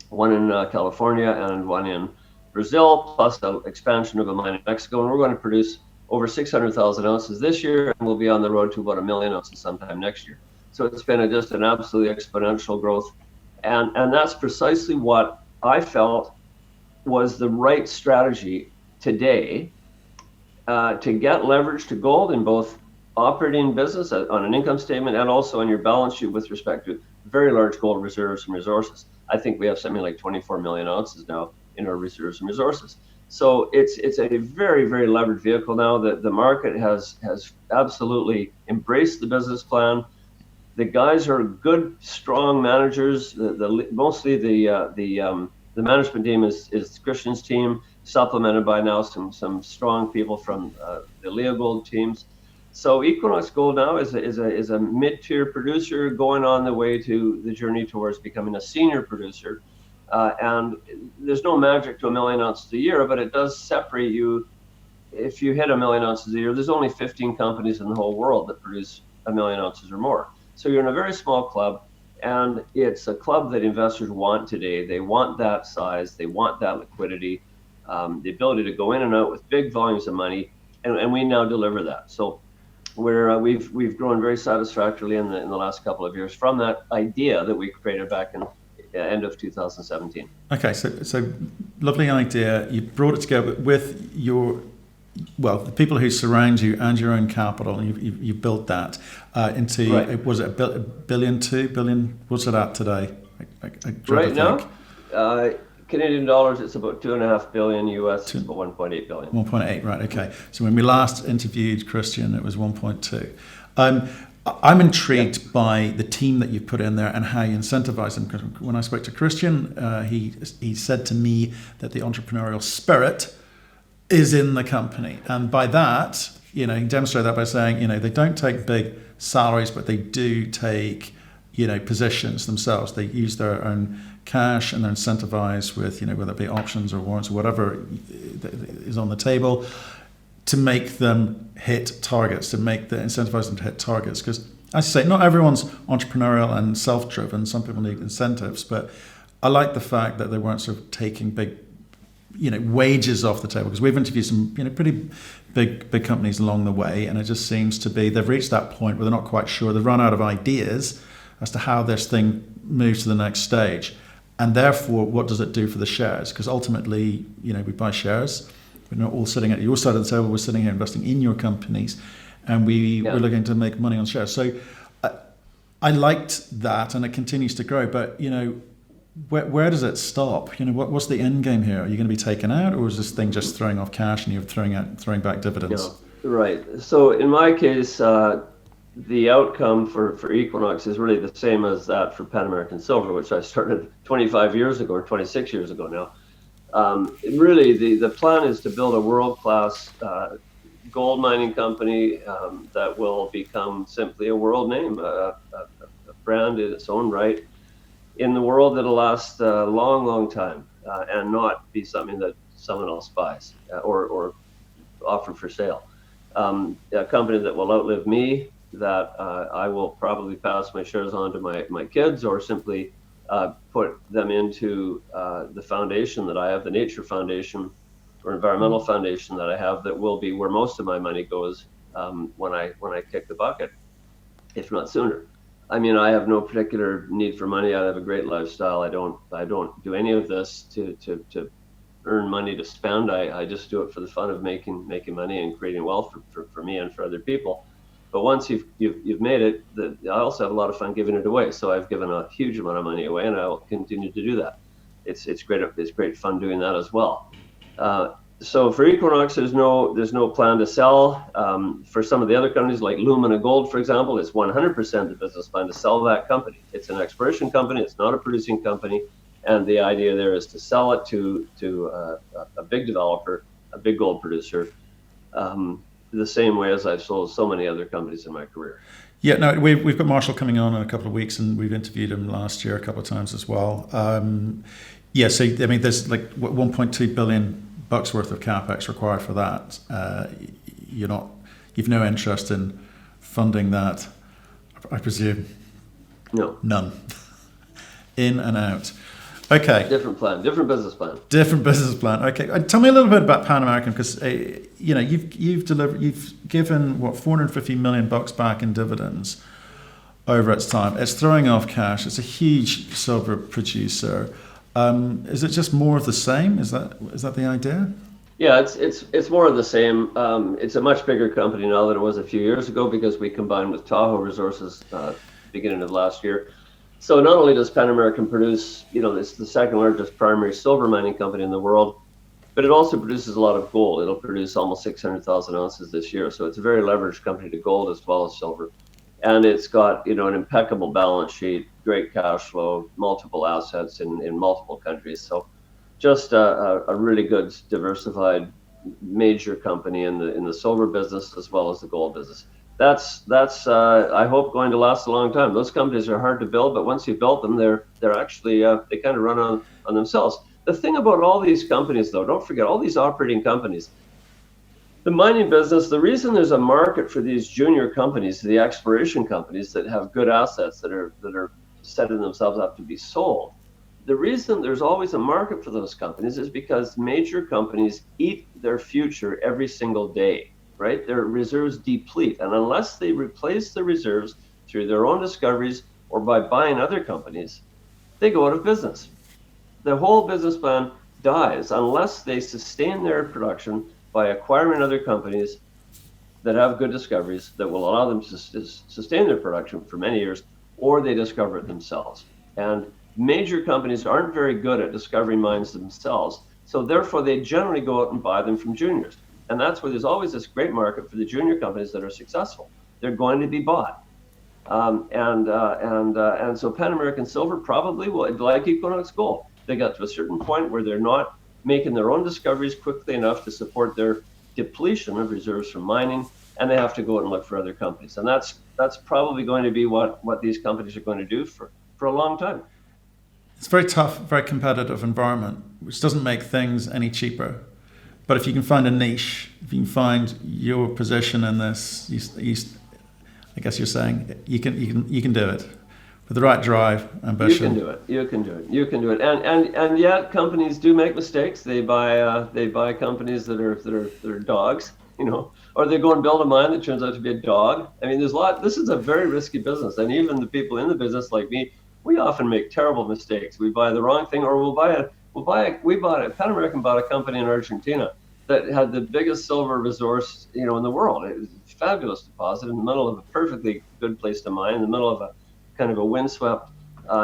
[SPEAKER 1] one in California and one in Brazil, plus the expansion of a mine in Mexico. And we're going to produce over 600,000 ounces this year, and we'll be on the road to about 1 million ounces sometime next year. So it's been just an absolutely exponential growth. And that's precisely what I felt was the right strategy today to get leverage to gold in both operating business on an income statement and also on your balance sheet with respect to very large gold reserves and resources. I think we have something like 24 million ounces now in our reserves and resources. So it's a very, very levered vehicle now. That the market has absolutely embraced the business plan. The guys are good, strong managers. Mostly the management team is Christian's team, supplemented by now some strong people from the Leo Gold teams. So Equinox Gold now is a mid-tier producer going on the way to the journey towards becoming a senior producer. And there's no magic to 1 million ounces a year, but it does separate you. If you hit 1 million ounces a year, there's only 15 companies in the whole world that produce 1 million ounces or more. So you're in a very small club, and it's a club that investors want today. They want that size, they want that liquidity, the ability to go in and out with big volumes of money, and we now deliver that. So we've grown very satisfactorily in the last couple of years from that idea that we created back in end of 2017.
[SPEAKER 2] Okay, so lovely idea. You brought it together with the people who surround you and your own capital, and you built that into,
[SPEAKER 1] right.
[SPEAKER 2] Was it a billion, 2 billion? What's it at today?
[SPEAKER 1] Right now, Canadian dollars, it's about 2.5 billion. US, it's about 1.8 billion.
[SPEAKER 2] 1.8, right? Okay. So when we last interviewed Christian, it was 1.2. I'm intrigued by the team that you put in there and how you incentivize them. Because when I spoke to Christian, he said to me that the entrepreneurial spirit is in the company, and by that, he demonstrated that by saying, they don't take big salaries, but they do take, positions themselves. They use their own cash and they're incentivized with, whether it be options or warrants or whatever is on the table, to make them hit targets, to incentivize them to hit targets. Because, as I say, not everyone's entrepreneurial and self-driven. Some people need incentives, but I like the fact that they weren't sort of taking big, wages off the table. Because we've interviewed some, pretty big companies along the way, and it just seems to be they've reached that point where they're not quite sure. They've run out of ideas as to how this thing moves to the next stage, and therefore, what does it do for the shares? Because ultimately, we buy shares. We're not all sitting at your side of the table. We're sitting here investing in your companies, and we're looking to make money on shares. So I liked that, and it continues to grow. But where does it stop? What's the end game here? Are you going to be taken out, or is this thing just throwing off cash and you're throwing back dividends?
[SPEAKER 1] Right. So in my case, the outcome for Equinox is really the same as that for Pan American Silver, which I started 25 years ago or 26 years ago now. Really, the plan is to build a world-class gold mining company that will become simply a world name, a brand in its own right in the world that'll last a long, long time and not be something that someone else buys or offer for sale. A company that will outlive me, that I will probably pass my shares on to my kids, or simply put them into the foundation that I have, the Nature Foundation or Environmental Foundation that I have, that will be where most of my money goes when I kick the bucket, if not sooner. I mean, I have no particular need for money. I have a great lifestyle. I don't do any of this to earn money to spend. I just do it for the fun of making money and creating wealth for me and for other people. But once you've made it, I also have a lot of fun giving it away. So I've given a huge amount of money away, and I will continue to do that. It's great fun doing that as well. So for Equinox, there's no plan to sell. For some of the other companies like Lumina Gold, for example, it's 100% the business plan to sell that company. It's an exploration company. It's not a producing company, and the idea there is to sell it to a big developer, a big gold producer. The same way as I've sold so many other companies in my career.
[SPEAKER 2] Yeah, no, we've got Marshall coming on in a couple of weeks, and we've interviewed him last year a couple of times as well. So I mean, there's like 1.2 billion bucks worth of capex required for that. You've no interest in funding that, I presume.
[SPEAKER 1] No,
[SPEAKER 2] none. In and out. Okay.
[SPEAKER 1] Different plan, different business plan.
[SPEAKER 2] Different business plan. Okay. And tell me a little bit about Pan American, because you've given what, $450 million back in dividends over its time. It's throwing off cash. It's a huge silver producer. Is it just more of the same? Is that the idea?
[SPEAKER 1] Yeah, it's more of the same. It's a much bigger company now than it was a few years ago, because we combined with Tahoe Resources beginning of last year. So not only does Pan American produce, it's the second largest primary silver mining company in the world, but it also produces a lot of gold. It'll produce almost 600,000 ounces this year. So it's a very leveraged company to gold as well as silver. And it's got, an impeccable balance sheet, great cash flow, multiple assets in multiple countries. So just a really good diversified major company in the silver business as well as the gold business. That's I hope going to last a long time. Those companies are hard to build, but once you've built them, they're actually they kind of run on themselves. The thing about all these companies, though, don't forget all these operating companies. The mining business, the reason there's a market for these junior companies, the exploration companies that have good assets that are setting themselves up to be sold, the reason there's always a market for those companies is because major companies eat their future every single day. Right? Their reserves deplete. And unless they replace the reserves through their own discoveries or by buying other companies, they go out of business. The whole business plan dies unless they sustain their production by acquiring other companies that have good discoveries that will allow them to sustain their production for many years, or they discover it themselves. And major companies aren't very good at discovering mines themselves, so therefore they generally go out and buy them from juniors. And that's where there's always this great market for the junior companies that are successful. They're going to be bought. And so Pan American Silver probably will, like Economics Gold, they got to a certain point where they're not making their own discoveries quickly enough to support their depletion of reserves from mining, and they have to go out and look for other companies. And that's probably going to be what these companies are going to do for a long time.
[SPEAKER 2] It's a very tough, very competitive environment, which doesn't make things any cheaper. But if you can find a niche, if you can find your position in this, I guess you're saying you can do it with the right drive, ambition.
[SPEAKER 1] You can do it. And yet companies do make mistakes. They buy companies that are dogs, or they go and build a mine that turns out to be a dog. I mean, this is a very risky business, and even the people in the business like me, we often make terrible mistakes. We buy the wrong thing, or Pan American bought a company in Argentina that had the biggest silver resource, in the world. It was a fabulous deposit in the middle of a perfectly good place to mine, in the middle of a kind of a windswept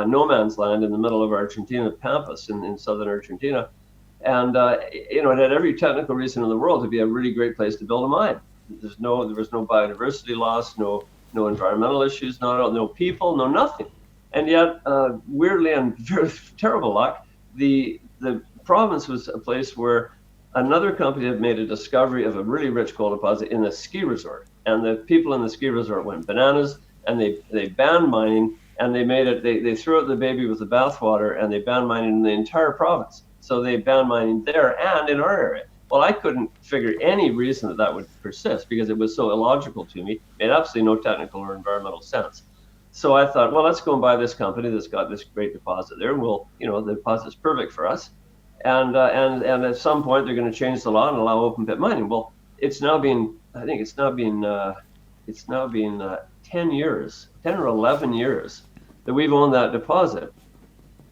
[SPEAKER 1] no man's land in the middle of Argentina, Pampas in southern Argentina. And, it had every technical reason in the world to be a really great place to build a mine. There was no biodiversity loss, no environmental issues, no people, no nothing. And yet, weirdly and very terrible luck, the province was a place where another company had made a discovery of a really rich gold deposit in a ski resort. And the people in the ski resort went bananas, and they banned mining, and they threw out the baby with the bathwater, and they banned mining in the entire province. So they banned mining there and in our area. Well, I couldn't figure any reason that would persist because it was so illogical to me. It made absolutely no technical or environmental sense. So I thought, well, let's go and buy this company that's got this great deposit there. The deposit's perfect for us. And at some point they're going to change the law and allow open pit mining. Well, it's now been 10 or 11 years that we've owned that deposit.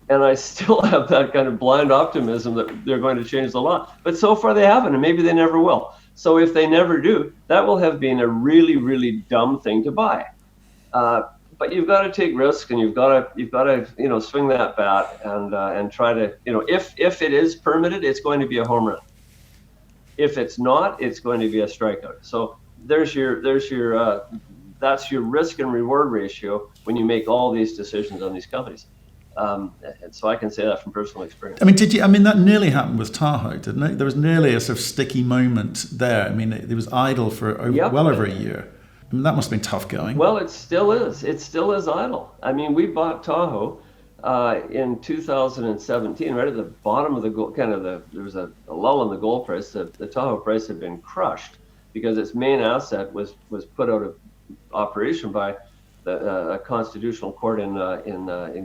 [SPEAKER 1] And I still have that kind of blind optimism that they're going to change the law. But so far they haven't, and maybe they never will. So if they never do, that will have been a really, really dumb thing to buy. But you've got to take risks, and you've got to swing that bat and try to, if it is permitted, it's going to be a home run. If it's not, it's going to be a strikeout. So that's your risk and reward ratio when you make all these decisions on these companies. And so I can say that from personal experience.
[SPEAKER 2] I mean, that nearly happened with Tahoe, didn't it? There was nearly a sort of sticky moment there. I mean, it was idle for well over a year. I mean, that must have been tough going.
[SPEAKER 1] Well, it still is. It still is idle. I mean, we bought Tahoe in 2017, right at the bottom of the gold, there was a lull in the gold price. The Tahoe price had been crushed because its main asset was put out of operation by a constitutional court in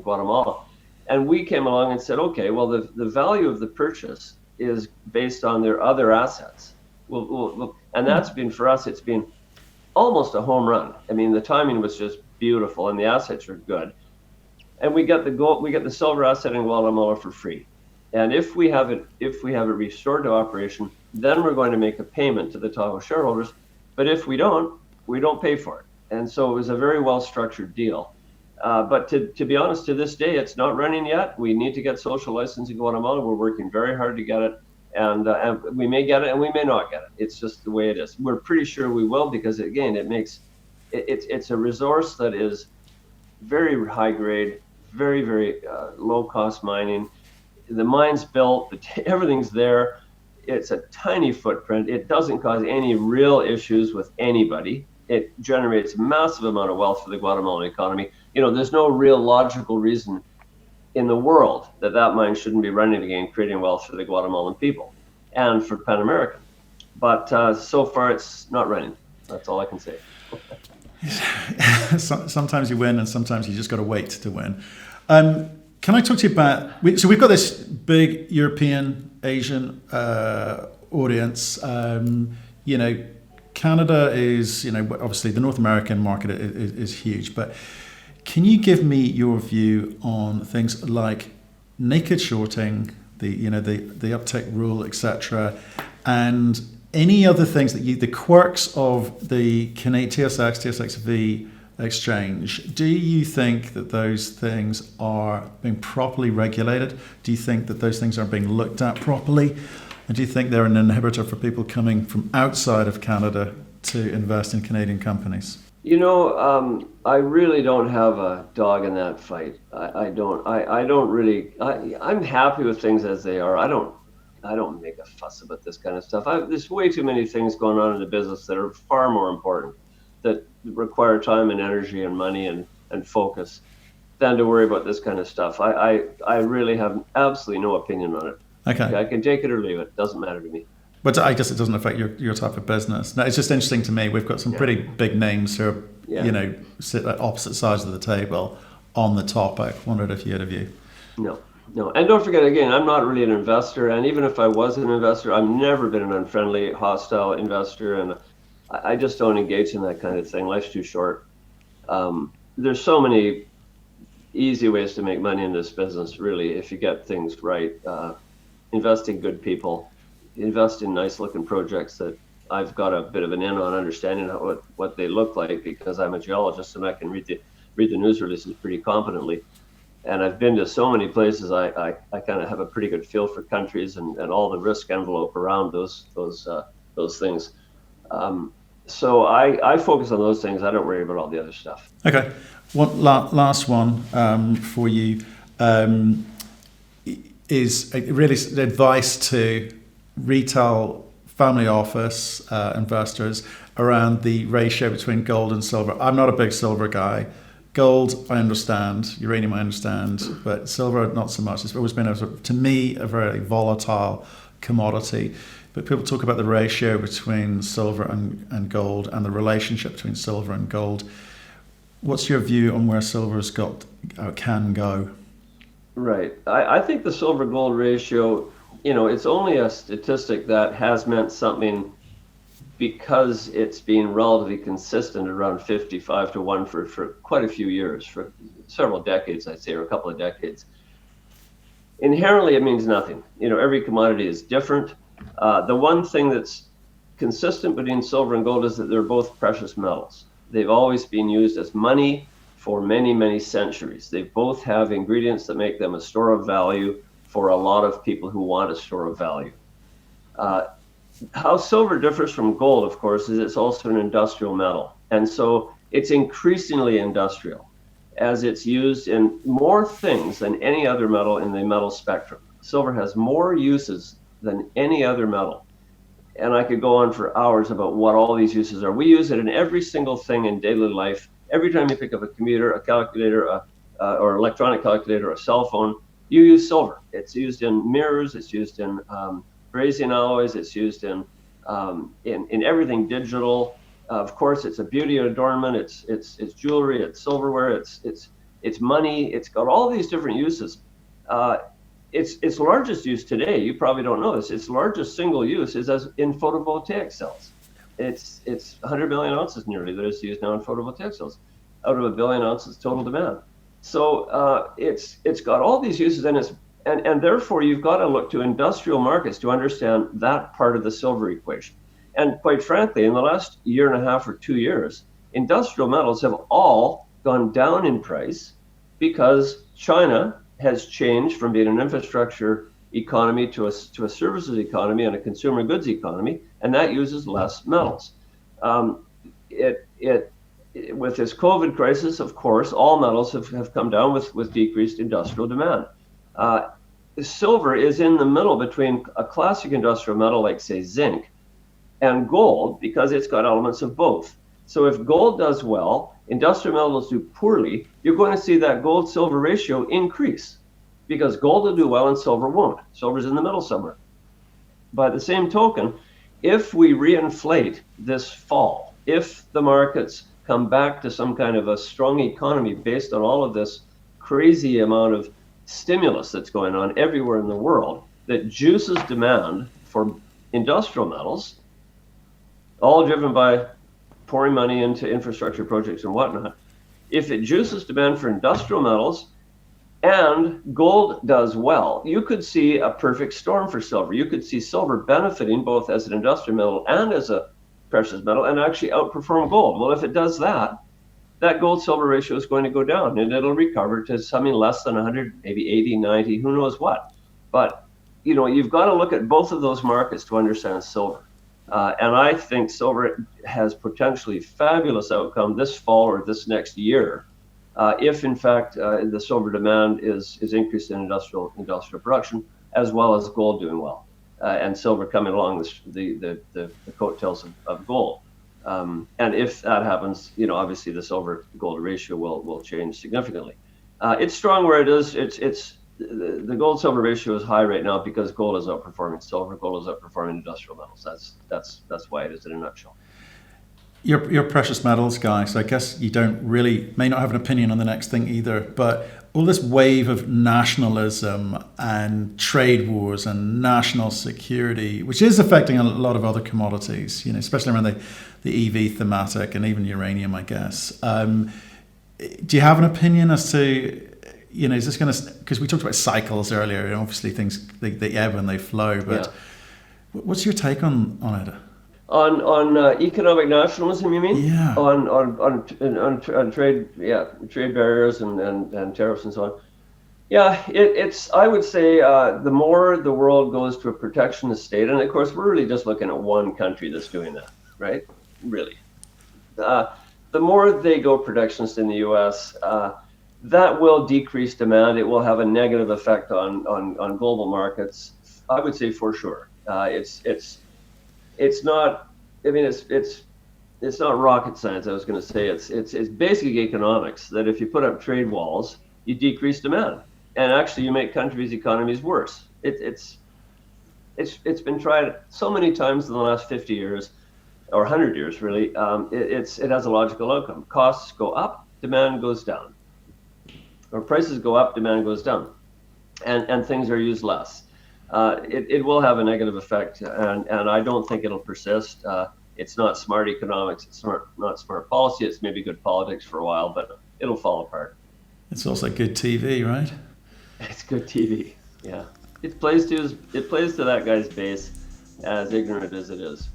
[SPEAKER 1] Guatemala. And we came along and said, okay, well, the value of the purchase is based on their other assets. And that's been, for us, it's been almost a home run. I mean, the timing was just beautiful and the assets are good. And we get the silver asset in Guatemala for free. And if we have it restored to operation, then we're going to make a payment to the Tahoe shareholders. But if we don't pay for it. And so it was a very well-structured deal. But to be honest, to this day, it's not running yet. We need to get social license in Guatemala. We're working very hard to get it. And we may get it and we may not get it. It's just the way it is. We're pretty sure we will because, again, it's a resource that is very high grade, very, very low-cost mining. The mine's built, everything's there. It's a tiny footprint. It doesn't cause any real issues with anybody. It generates a massive amount of wealth for the Guatemalan economy. There's no real logical reason in the world that mine shouldn't be running again, creating wealth for the Guatemalan people and for Pan American. But so far, it's not running. That's all I can say.
[SPEAKER 2] Sometimes you win, and sometimes you just got to wait to win. Can I talk to you about? So we've got this big European, Asian audience. Canada is, obviously the North American market is huge, but Can you give me your view on things like naked shorting, the uptick rule, etc., and any other things that the quirks of the TSX, TSX-V exchange? Do you think that those things are being properly regulated? Do you think that those things are being looked at properly? And do you think they're an inhibitor for people coming from outside of Canada to invest in Canadian companies?
[SPEAKER 1] I really don't have a dog in that fight. I don't really. I'm happy with things as they are. I don't make a fuss about this kind of stuff. There's way too many things going on in the business that are far more important, that require time and energy and money and focus, than to worry about this kind of stuff. I really have absolutely no opinion on it.
[SPEAKER 2] Okay.
[SPEAKER 1] I can take it or leave it. Doesn't matter to me.
[SPEAKER 2] But I guess it doesn't affect your type of business. No, it's just interesting to me. We've got some pretty big names who are, sit at opposite sides of the table on the topic. Wondered if you had a view.
[SPEAKER 1] No. And don't forget, again, I'm not really an investor. And even if I was an investor, I've never been an unfriendly, hostile investor. And I just don't engage in that kind of thing. Life's too short. There's so many easy ways to make money in this business, really, if you get things right. Invest in good people. Invest in nice looking projects that I've got a bit of an in on understanding what they look like, because I'm a geologist and I can read the news releases pretty competently. And I've been to so many places, I kind of have a pretty good feel for countries and all the risk envelope around those things. So I focus on those things. I don't worry about all the other stuff.
[SPEAKER 2] Okay. One last one for you is really advice to retail family office investors around the ratio between gold and silver. I'm not a big silver guy. Gold, I understand. Uranium, I understand. But silver, not so much. It's always been, to me, a very volatile commodity. But people talk about the ratio between silver and gold and the relationship between silver and gold. What's your view on where silver's can go?
[SPEAKER 1] Right. I think the silver gold ratio, it's only a statistic that has meant something because it's been relatively consistent around 55 to 1 for quite a few years, for several decades, I'd say, or a couple of decades. Inherently, it means nothing. Every commodity is different. The one thing that's consistent between silver and gold is that they're both precious metals. They've always been used as money for many, many centuries. They both have ingredients that make them a store of value for a lot of people who want a store of value. How silver differs from gold, of course, is it's also an industrial metal. And so it's increasingly industrial, as it's used in more things than any other metal in the metal spectrum. Silver has more uses than any other metal. And I could go on for hours about what all these uses are. We use it in every single thing in daily life. Every time you pick up a computer, a calculator, or electronic calculator, a cell phone, you use silver. It's used in mirrors, it's used in brazing alloys, it's used in everything digital. Of course, it's a beauty adornment. It's jewelry. It's silverware. It's money. It's got all these different uses. Its largest use today, you probably don't know this. Its largest single use is as in photovoltaic cells. It's 100 million ounces nearly that is used now in photovoltaic cells, out of 1 billion ounces total demand. So it's got all these uses, and therefore you've got to look to industrial markets to understand that part of the silver equation. And quite frankly, in the last year and a half or 2 years, industrial metals have all gone down in price because China has changed from being an infrastructure economy to a services economy and a consumer goods economy, and that uses less metals. With this COVID crisis, of course, all metals have come down with decreased industrial demand. Silver is in the middle between a classic industrial metal like, say, zinc, and gold, because it's got elements of both. So if gold does well, industrial metals do poorly, you're going to see that gold-silver ratio increase, because gold will do well and silver won't. Silver's in the middle somewhere. By the same token, if we reinflate this fall, if the markets come back to some kind of a strong economy based on all of this crazy amount of stimulus that's going on everywhere in the world that juices demand for industrial metals, all driven by pouring money into infrastructure projects and whatnot, if it juices demand for industrial metals and gold does well, you could see a perfect storm for silver. You could see silver benefiting both as an industrial metal and as a precious metal and actually outperform gold. Well, if it does that, that gold silver ratio is going to go down and it'll recover to something less than 100, maybe 80, 90, who knows what. But you've got to look at both of those markets to understand silver. And I think silver has potentially fabulous outcome this fall or this next year, if in fact the silver demand is increased in industrial production, as well as gold doing well, and silver coming along the coattails of gold. And if that happens, obviously the silver gold ratio will change significantly. It's strong where it is. The gold silver ratio is high right now because gold is outperforming silver. Gold is outperforming industrial metals. That's why it is in a nutshell.
[SPEAKER 2] You're precious metals guy, so I guess you may not have an opinion on the next thing either, but all this wave of nationalism and trade wars and national security, which is affecting a lot of other commodities, especially around the EV thematic and even uranium, I guess. Do you have an opinion as to, is this going to, because we talked about cycles earlier, and obviously things, they ebb and they flow, but what's your take on it?
[SPEAKER 1] On economic nationalism, you mean?
[SPEAKER 2] Yeah.
[SPEAKER 1] On trade, trade barriers and tariffs and so on. Yeah, it's. I would say the more the world goes to a protectionist state, and of course we're really just looking at one country that's doing that, right? Really, the more they go protectionist in the U.S., that will decrease demand. It will have a negative effect on global markets. I would say for sure. It's not. I mean, it's not rocket science. I was going to say it's basic economics. That if you put up trade walls, you decrease demand, and actually you make countries' economies worse. It's been tried so many times in the last 50 years, or 100 years really. It has a logical outcome. Costs go up, demand goes down, or prices go up, demand goes down, and things are used less. It will have a negative effect, and I don't think it'll persist. It's not smart economics. It's not smart policy. It's maybe good politics for a while, but it'll fall apart.
[SPEAKER 2] It's also good TV, right?
[SPEAKER 1] It's good TV. Yeah, it plays to that guy's base, as ignorant as it is.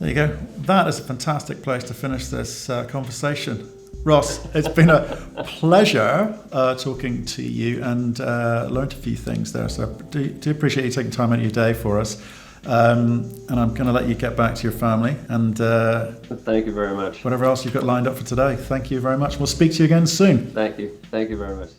[SPEAKER 2] There you go. That is a fantastic place to finish this conversation. Ross, it's been a pleasure talking to you and learned a few things there. So do appreciate you taking time out of your day for us. And I'm going to let you get back to your family and
[SPEAKER 1] thank you very much.
[SPEAKER 2] Whatever else you've got lined up for today. Thank you very much. We'll speak to you again soon.
[SPEAKER 1] Thank you. Thank you very much.